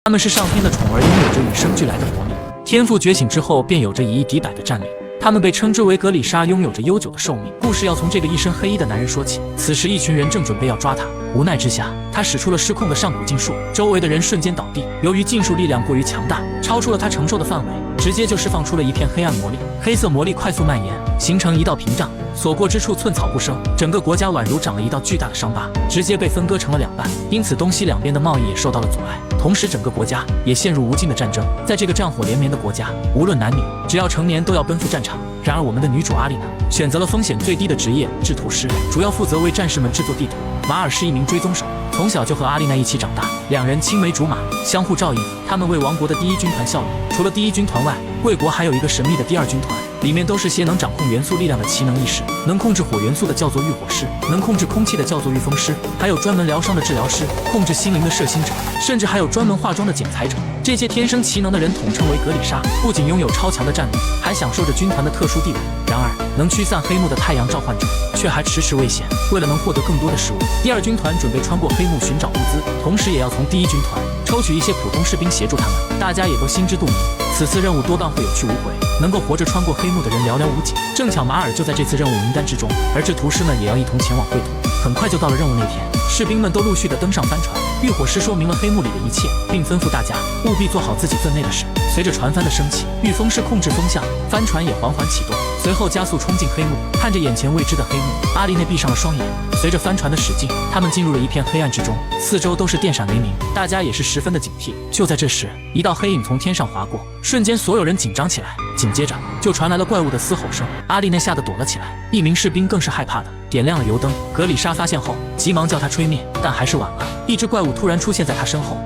他们是上天的宠儿，拥有着与生俱来的魔力，天赋觉醒之后便有着以一敌百的战力。他们被称之为格里莎，拥有着悠久的寿命。故事要从这个一身黑衣的男人说起。此时，一群人正准备要抓他，无奈之下，他使出了失控的上古禁术，周围的人瞬间倒地。由于禁术力量过于强大，超出了他承受的范围，直接就释放出了一片黑暗魔力。黑色魔力快速蔓延，形成一道屏障，所过之处寸草不生。整个国家宛如长了一道巨大的伤疤，直接被分割成了两半。因此，东西两边的贸易也受到了阻碍。同时，整个国家也陷入无尽的战争。在这个战火连绵的国家，无论男女，只要成年都要奔赴战场。然而，我们的女主阿丽娜选择了风险最低的职业——制图师，主要负责为战士们制作地图。马尔是一名追踪手，从小就和阿丽娜一起长大，两人青梅竹马，相互照应。他们为王国的第一军团效力。除了第一军团外，贵国还有一个神秘的第二军团，里面都是些能掌控元素力量的奇能异士。能控制火元素的叫做御火师，能控制空气的叫做御风师，还有专门疗伤的治疗师，控制心灵的摄心者，甚至还有专门化妆的剪裁者。这些天生奇能的人统称为格里莎，不仅拥有超强的战力，还享受着军团的特殊地位。然而，能驱散黑幕的太阳召唤者却还迟迟未现。为了能获得更多的食物，第二军团准备穿过黑幕寻找物资，同时也要从第一军团抽取一些普通士兵协助他们。大家也都心知肚明，此次任务多半会有去无回，能够活着穿过黑幕的人寥寥无几。正巧马尔就在这次任务名单之中，而制图师们也要一同前往绘图。很快就到了任务那天，士兵们都陆续的登上帆船。浴火师说明了黑幕里的一切，并吩咐大家务必做好自己分内的事。随着船帆的升起，御风师控制风向，帆船也缓缓启动，随后加速冲进黑幕。看着眼前未知的黑幕，阿丽内闭上了双眼。随着帆船的驶进，他们进入了一片黑暗之中，四周都是电闪雷鸣，大家也是十分的警惕。就在这时，一道黑影从天上划过，瞬间所有人紧张起来。紧接着就传来了怪物的嘶吼声，阿丽内吓得躲了起来，一名士兵更是害怕的点亮了油灯。格里莎发现后，急忙叫他吹灭，但还是晚了。一只怪物突然出现在他身后，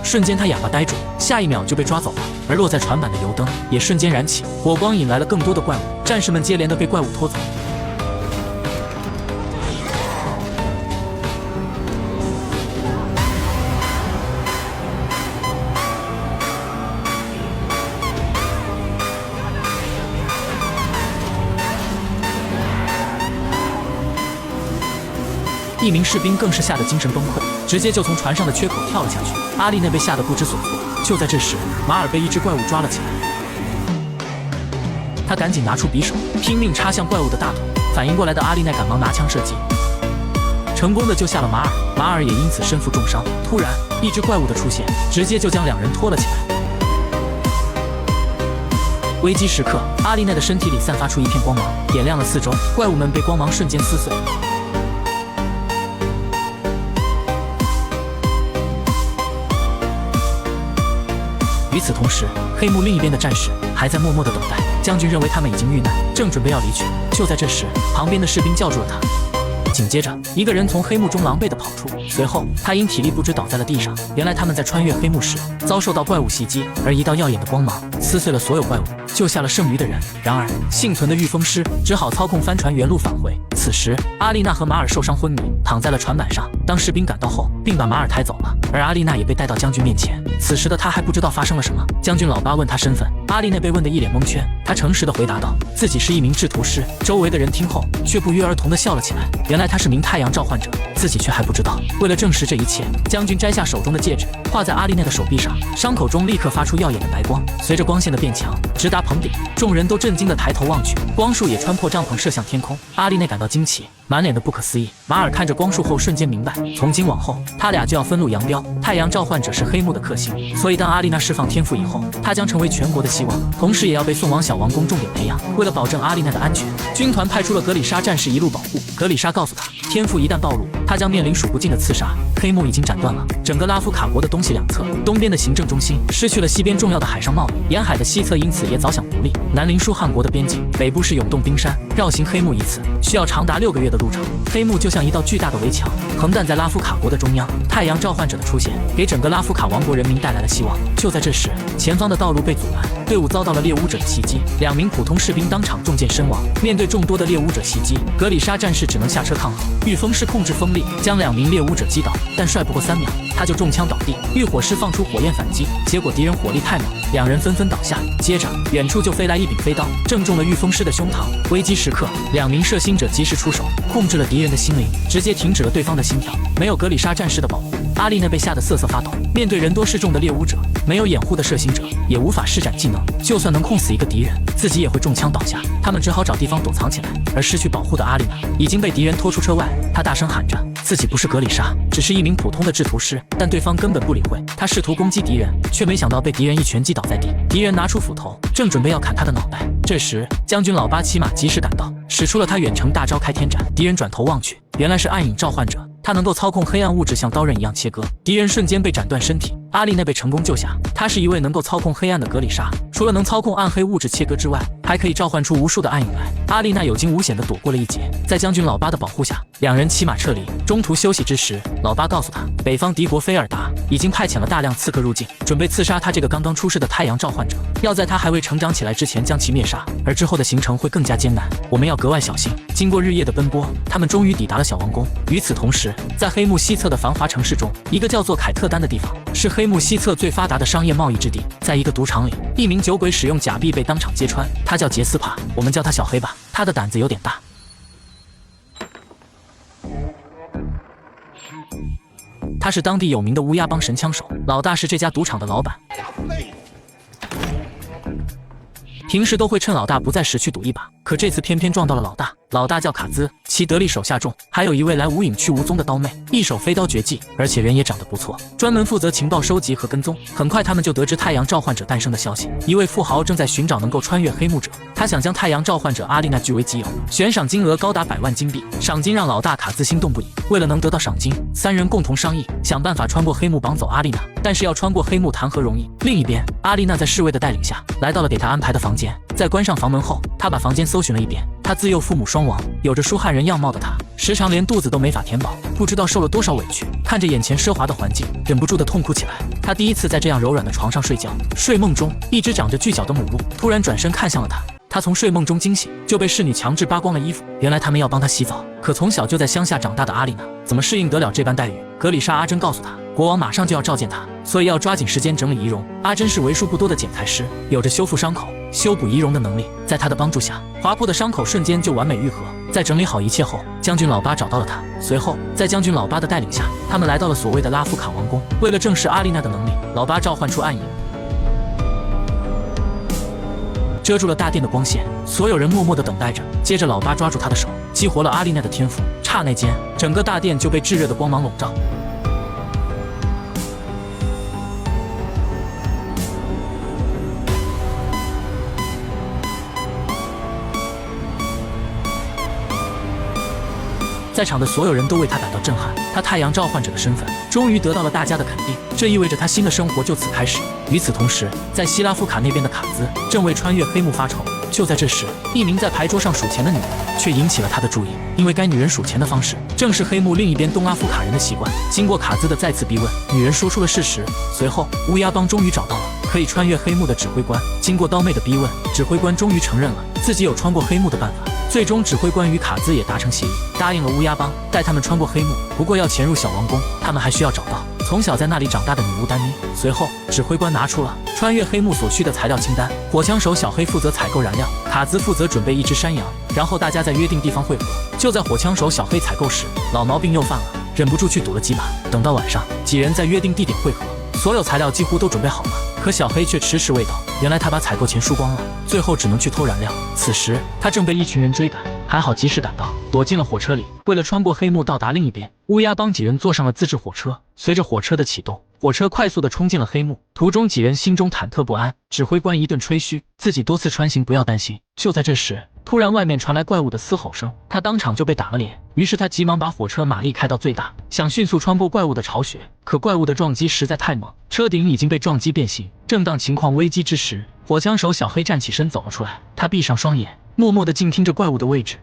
瞬间他哑巴呆住，下一秒就被抓走了。而落在船板的油灯也瞬间燃起，火光引来了更多的怪物，战士们接连的被怪物拖走。一名士兵更是吓得精神崩溃，直接就从船上的缺口跳了下去。阿丽内被吓得不知所措。就在这时，马尔被一只怪物抓了起来，他赶紧拿出匕首，拼命插向怪物的大腿。反应过来的阿丽内赶忙拿枪射击，成功的救下了马尔。马尔也因此身负重伤。突然，一只怪物的出现，直接就将两人拖了起来。危机时刻，阿丽内的身体里散发出一片光芒，点亮了四周，怪物们被光芒瞬间撕碎。与此同时，黑幕另一边的战士还在默默的等待。将军认为他们已经遇难，正准备要离去。就在这时，旁边的士兵叫住了他。紧接着，一个人从黑幕中狼狈地跑出，随后他因体力不支倒在了地上。原来他们在穿越黑幕时遭受到怪物袭击，而一道耀眼的光芒撕碎了所有怪物，救下了剩余的人。然而，幸存的御风师只好操控帆船原路返回。此时，阿丽娜和马尔受伤昏迷，躺在了船板上。当士兵赶到后，并把马尔抬走了，而阿丽娜也被带到将军面前。此时的他还不知道发生了什么。将军老爸问他身份，阿丽娜被问得一脸蒙圈。他诚实的回答道，自己是一名制图师。周围的人听后却不约而同的笑了起来。原来他是名太阳召唤者，自己却还不知道。为了证实这一切，将军摘下手中的戒指，画在阿丽娜的手臂上，伤口中立刻发出耀眼的白光，随着光线的变强，直达棚顶。众人都震惊的抬头望去，光束也穿破帐篷射向天空。阿丽娜感到惊奇，满脸的不可思议。马尔看着光束后瞬间明白，从今往后他俩就要分路扬镳。太阳召唤者是黑幕的克星，所以当阿丽娜释放天赋以后，她将成为全国的希望，同时也要被送往小王宫重点培养。为了保证阿丽娜的安全，军团派出了格里莎战士一路保护。格里莎告诉他，天赋一旦暴露，他将面临数不尽的刺杀。黑幕已经斩断了整个拉夫卡国的东西两侧，东边的行政中心失去了西边重要的海上贸易，沿海的西侧因此也早享独立。南邻舒汉国的边境，北部是永冻冰山。绕行黑幕一次需要长达6个月的路程。黑幕就像一道巨大的围墙，横亘在拉夫卡国的中央。太阳召唤者的出现，给整个拉夫卡王国人民带来了希望。就在这时，前方的道路被阻拦，队伍遭到了猎巫者的袭击，2名普通士兵当场中箭身亡。面对众多的猎巫者袭击，格里莎战士只能下车抗衡。御风师控制风力，将2名猎巫者击倒，但帅不过3秒，他就中枪倒地。御火师放出火焰反击，结果敌人火力太猛，2人纷纷倒下。接着，远处就飞来一柄飞刀，正中了御风师的胸膛。危机时刻，2名射星者及时出手，控制了敌人的心灵，直接停止了对方的心跳。没有格里莎战士的保护，阿丽娜被吓得瑟瑟发抖。面对人多势众的猎巫者，没有掩护的射行者，也无法施展技能。就算能控死一个敌人，自己也会中枪倒下。他们只好找地方躲藏起来。而失去保护的阿丽娜已经被敌人拖出车外，她大声喊着自己不是格里莎，只是一名普通的制图师。但对方根本不理会，他试图攻击敌人，却没想到被敌人一拳击倒在地。敌人拿出斧头，正准备要砍他的脑袋。这时，将军老八骑马及时赶到，使出了他远程大招开天斩。敌人转头望去，原来是暗影召唤者。他能够操控黑暗物质像刀刃一样切割，敌人瞬间被斩断身体。阿丽娜被成功救下，她是一位能够操控黑暗的格里莎，除了能操控暗黑物质切割之外，还可以召唤出无数的暗影来。阿丽娜有惊无险地躲过了一劫，在将军老八的保护下，两人骑马撤离。中途休息之时，老八告诉他，北方敌国菲尔达已经派遣了大量刺客入境，准备刺杀他这个刚刚出世的太阳召唤者，要在他还未成长起来之前将其灭杀，而之后的行程会更加艰难，我们要格外小心。经过日夜的奔波，他们终于抵达了小王宫。与此同时，在黑幕西侧的繁华城市中，一个叫做凯特丹的地方，是黑幕西侧最发达的商业贸易之地。在一个赌场里，一名酒鬼使用假币被当场揭穿，他叫杰斯帕，我们叫他小黑吧。他的胆子有点大。他是当地有名的乌鸦帮神枪手，老大是这家赌场的老板。平时都会趁老大不在时去赌一把，可这次偏偏撞到了老大。老大叫卡兹，其得力手下众，还有一位来无影去无踪的刀妹，一手飞刀绝技，而且人也长得不错，专门负责情报收集和跟踪。很快他们就得知太阳召唤者诞生的消息，一位富豪正在寻找能够穿越黑幕者，他想将太阳召唤者阿丽娜据为己有，悬赏金额高达100万金币。赏金让老大卡兹心动不已，为了能得到赏金，三人共同商议，想办法穿过黑幕绑走阿丽娜。但是要穿过黑幕谈何容易？另一边，阿丽娜在侍卫的带领下，来到了给她安排的房间。在关上房门后，她把房间搜寻了一遍。她自幼父母双亡，有着舒汉人样貌的她，时常连肚子都没法填饱，不知道受了多少委屈。看着眼前奢华的环境，忍不住的痛哭起来。她第一次在这样柔软的床上睡觉，睡梦中，一只长着巨角的母鹿突然转身看向了她。她从睡梦中惊醒，就被侍女强制扒光了衣服。原来他们要帮她洗澡。可从小就在乡下长大的阿丽娜，怎么适应得了这般待遇？格里莎阿珍告诉她，国王马上就要召见她，所以要抓紧时间整理仪容。阿珍是为数不多的剪裁师，有着修复伤口、修补仪容的能力。在她的帮助下，划破的伤口瞬间就完美愈合。在整理好一切后，将军老八找到了她。随后，在将军老八的带领下，他们来到了所谓的拉夫坎王宫。为了证实阿丽娜的能力，老八召唤出暗影，遮住了大殿的光线，所有人默默地等待着。接着，老八抓住他的手，激活了阿丽娜的天赋。刹那间，整个大殿就被炙热的光芒笼罩。在场的所有人都为他感到震撼，他太阳召唤者的身份终于得到了大家的肯定，这意味着他新的生活就此开始。与此同时，在希拉夫卡那边的卡兹正为穿越黑幕发愁。就在这时，一名在牌桌上数钱的女人却引起了他的注意，因为该女人数钱的方式正是黑幕另一边东阿夫卡人的习惯。经过卡兹的再次逼问，女人说出了事实。随后，乌鸦帮终于找到了可以穿越黑幕的指挥官。经过刀妹的逼问，指挥官终于承认了自己有穿过黑幕的办法。最终，指挥官与卡兹也达成协议，答应了乌鸦帮带他们穿过黑幕。不过要潜入小王宫，他们还需要找到从小在那里长大的女巫丹妮。随后，指挥官拿出了穿越黑幕所需的材料清单。火枪手小黑负责采购燃料，卡兹负责准备一只山羊，然后大家在约定地方会合。就在火枪手小黑采购时，老毛病又犯了，忍不住去赌了几把。等到晚上，几人在约定地点会合，所有材料几乎都准备好了，可小黑却迟迟未到。原来他把采购钱输光了，最后只能去偷燃料。此时他正被一群人追赶，还好及时赶到，躲进了火车里。为了穿过黑幕到达另一边，乌鸦帮几人坐上了自制火车。随着火车的启动，火车快速地冲进了黑幕。途中几人心中忐忑不安，指挥官一顿吹嘘自己多次穿行，不要担心。就在这时，突然外面传来怪物的嘶吼声，他当场就被打了脸。于是他急忙把火车马力开到最大，想迅速穿过怪物的巢穴。可怪物的撞击实在太猛，车顶已经被撞击变形。正当情况危机之时，火枪手小黑站起身走了出来。他闭上双眼，默默地静听着怪物的位置。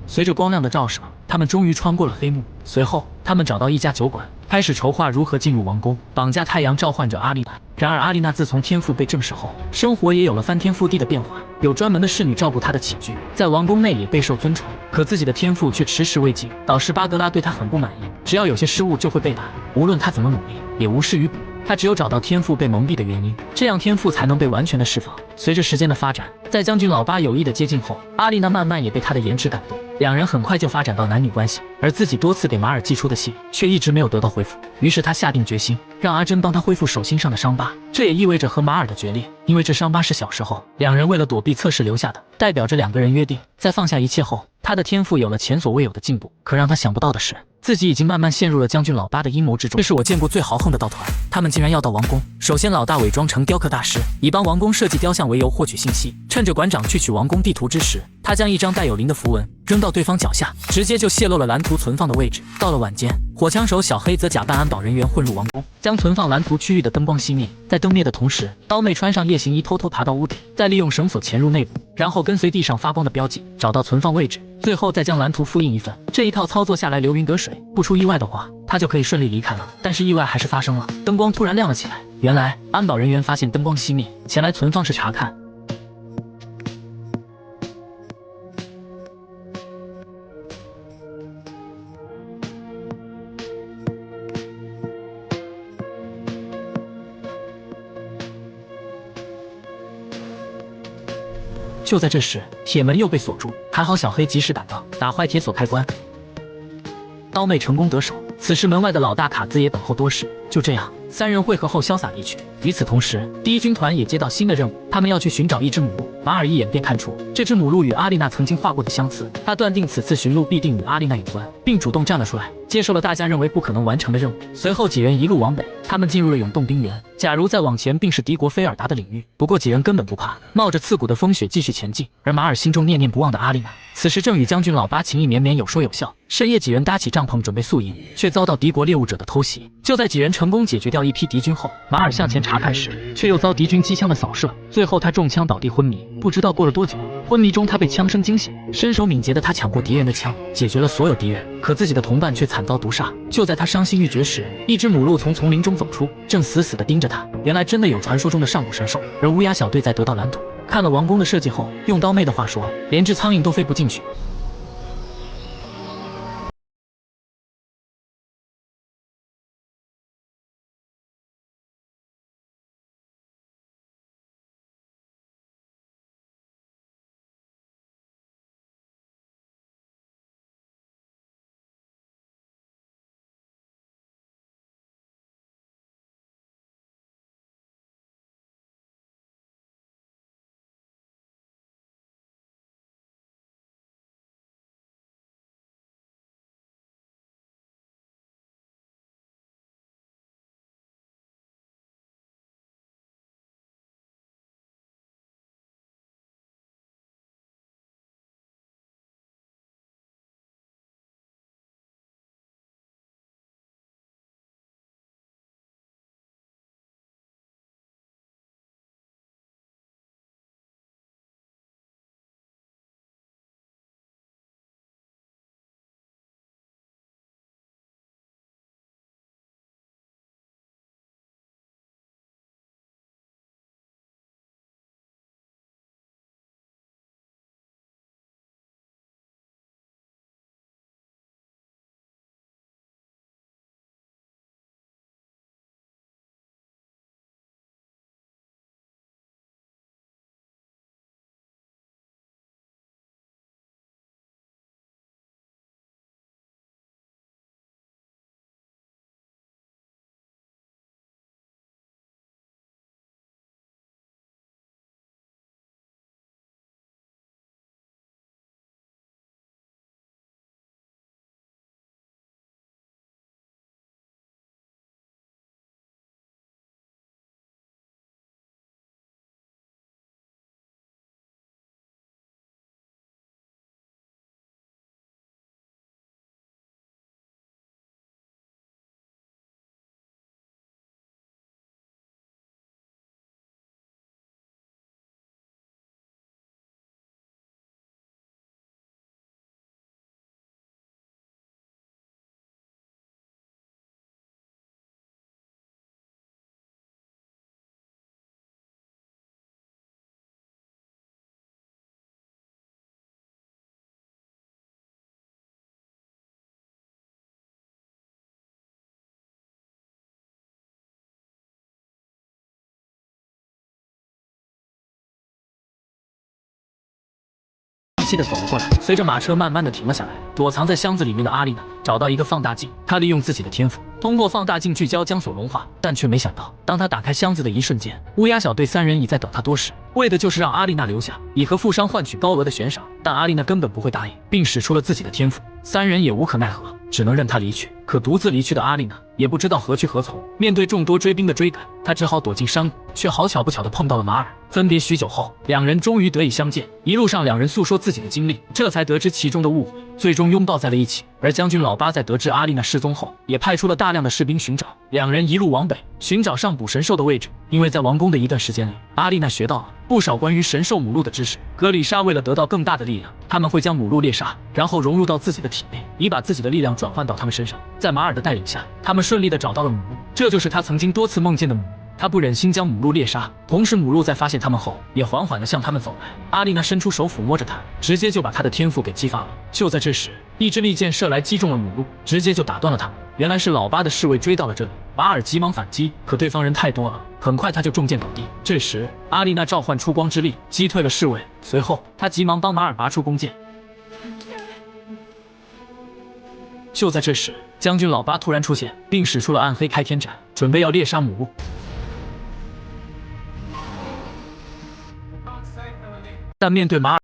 随着光亮的照射，他们终于穿过了黑幕。随后，他们找到一家酒馆，开始筹划如何进入王宫，绑架太阳召唤者阿丽娜。然而阿丽娜自从天赋被证实后，生活也有了翻天覆地的变化，有专门的侍女照顾她的起居，在王宫内也备受尊崇。可自己的天赋却迟迟未尽，导师巴格拉对她很不满意，只要有些失误就会背叛，无论她怎么努力，也无事于补。他只有找到天赋被蒙蔽的原因，这样天赋才能被完全的释放。随着时间的发展，在将军老八有意的接近后，阿丽娜慢慢也被他的颜值感动，两人很快就发展到男女关系。而自己多次给马尔寄出的信却一直没有得到回复，于是他下定决心让阿珍帮他恢复手心上的伤疤，这也意味着和马尔的决裂，因为这伤疤是小时候两人为了躲避测试留下的，代表着两个人约定，在放下一切后，他的天赋有了前所未有的进步。可让他想不到的是，自己已经慢慢陷入了将军老八的阴谋之中。这是我见过最豪横的盗团，他们竟然要到王宫。首先老大伪装成雕刻大师，以帮王宫设计雕像为由获取信息，趁着馆长去取王宫地图之时，他将一张带有灵的符文扔到对方脚下，直接就泄露了蓝图存放的位置。到了晚间，火枪手小黑则假扮安保人员混入王宫，将存放蓝图区域的灯光熄灭。在灯灭的同时，刀妹穿上夜行衣偷偷爬到屋顶，再利用绳索潜入内部，然后跟随地上发光的标记找到存放位置，最后再将蓝图复印一份。这一套操作下来流云隔水，不出意外的话，他就可以顺利离开了。但是意外还是发生了，灯光突然亮了起来。原来安保人员发现灯光熄灭，前来存放室查看。就在这时，铁门又被锁住，还好小黑及时赶到，打坏铁锁开关，刀妹成功得手。此时门外的老大卡兹也等候多时。就这样，三人会合后潇洒离去。与此同时，第一军团也接到新的任务，他们要去寻找一只母鹿。马尔一眼便看出这只母鹿与阿丽娜曾经画过的相似，他断定此次寻鹿必定与阿丽娜有关，并主动站了出来，接受了大家认为不可能完成的任务。随后几人一路往北，他们进入了永动冰原。假如再往前并是敌国菲尔达的领域，不过几人根本不怕，冒着刺骨的风雪继续前进。而马尔心中念念不忘的阿丽娜，此时正与将军老八情意绵绵，有说有笑。深夜几人搭起帐篷准备宿营，却遭到敌国猎物者的偷袭。就在几人成功解决掉一批敌军后，马尔向前查看时，却又遭敌军机枪的扫射，最后他中枪倒地昏迷。不知道过了多久，昏迷中他被枪声惊醒，身手敏捷的他抢过敌人的枪，解决了所有敌人，可自己的同伴却惨遭毒杀。就在他伤心欲绝时，一只母鹿从丛林中走出，正死死地盯着他。原来真的有传说中的上古神兽。而乌鸦小队在得到蓝图，看了王宫的设计后，用刀妹的话说，连只苍蝇都飞不进去。气地走了过来。随着马车慢慢地停了下来，躲藏在箱子里面的阿丽娜找到一个放大镜，她利用自己的天赋，通过放大镜聚焦将所融化，但却没想到，当她打开箱子的一瞬间，乌鸦小队3人已在等她多时，为的就是让阿丽娜留下，以和富商换取高额的悬赏。但阿丽娜根本不会答应，并使出了自己的天赋，3人也无可奈何，只能任她离去。可独自离去的阿丽娜也不知道何去何从，面对众多追兵的追赶，她只好躲进山谷，却好巧不巧地碰到了马尔。分别许久后，2人终于得以相见。一路上，2人诉说自己的经历，这才得知其中的误会，最终拥抱在了一起。而将军老八在得知阿丽娜失踪后，也派出了大量的士兵寻找。2人一路往北，寻找上古神兽的位置。因为在王宫的一段时间里，阿丽娜学到了不少关于神兽母鹿的知识。格里莎为了得到更大的力量，他们会将母鹿猎杀，然后融入到自己的体内，以把自己的力量转换到他们身上。在马尔的带领下，他们顺利地找到了母鹿，这就是他曾经多次梦见的母鹿。他不忍心将母鹿猎杀，同时母鹿在发现他们后，也缓缓地向他们走来。阿丽娜伸出手抚摸着他，直接就把他的天赋给激发了。就在这时，一支利箭射来，击中了母鹿，直接就打断了他们。原来是老八的侍卫追到了这里，马尔急忙反击，可对方人太多了，很快他就中箭倒地。这时，阿丽娜召唤出光之力，击退了侍卫，随后他急忙帮马尔拔出弓箭。就在这时，将军老八突然出现，并使出了暗黑开天斩，准备要猎杀母鹿。但面对马尔